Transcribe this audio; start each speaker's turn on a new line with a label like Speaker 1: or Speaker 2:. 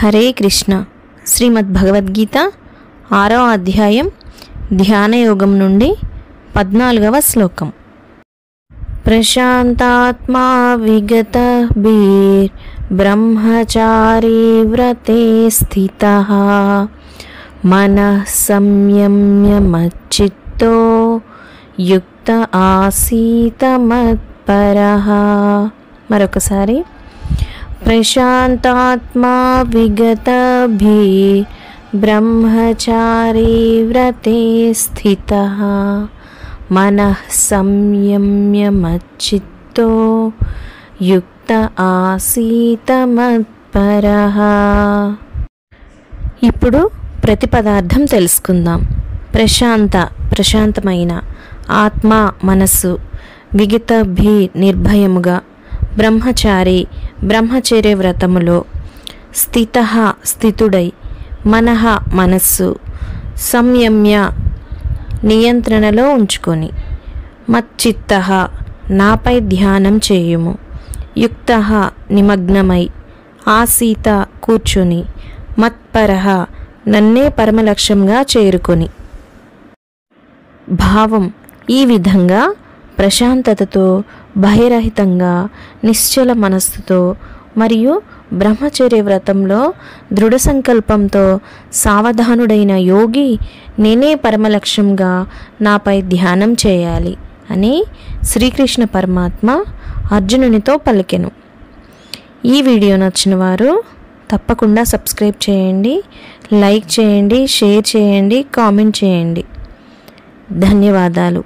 Speaker 1: హరే కృష్ణ. శ్రీమద్ భగవద్గీత 6వ అధ్యాయం ధ్యానయోగం నుండి 14వ శ్లోకం. ప్రశాంతాత్మా విగతభీర్ బ్రహ్మచారీ వ్రతే స్థితః మనః సంయమ్య మచ్చిత్తో యుక్త ఆసీత మత్పరః. మరొకసారి. ప్రశాంతాత్మా విగతభీ బ్రహ్మచారీ వ్రతే స్థితః మనః సంయమ్య మచ్చిత్తో యుక్త ఆసీత మత్పరః. ఇప్పుడు ప్రతిపదార్థం తెలుసుకుందాం. ప్రశాంతమైన, ఆత్మ మనస్సు, విగతభీ నిర్భయముగా, బ్రహ్మచారి బ్రహ్మచర్య వ్రతములో, స్థితుడై, మనః మనస్సు, సంయమ్య నియంత్రణలో ఉంచుకొని, మచ్చిత్తః నాపై ధ్యానం చేయుము, యుక్తః నిమగ్నమై, ఆసీత కూర్చొని, మత్పరః నన్నే పరమలక్ష్యంగా చేరుకొని. భావం: ఈ విధంగా ప్రశాంతతతో, భయరహితంగా, నిశ్చల మనస్సుతో మరియు బ్రహ్మచర్య వ్రతంలో దృఢ సంకల్పంతో సావధానుడైన యోగి నేనే పరమలక్ష్యంగా నాపై ధ్యానం చేయాలి అని శ్రీకృష్ణ పరమాత్మ అర్జునునితో పలికెను. ఈ వీడియో నచ్చిన వారు తప్పకుండా సబ్స్క్రైబ్ చేయండి, లైక్ చేయండి, షేర్ చేయండి, కామెంట్ చేయండి. ధన్యవాదాలు.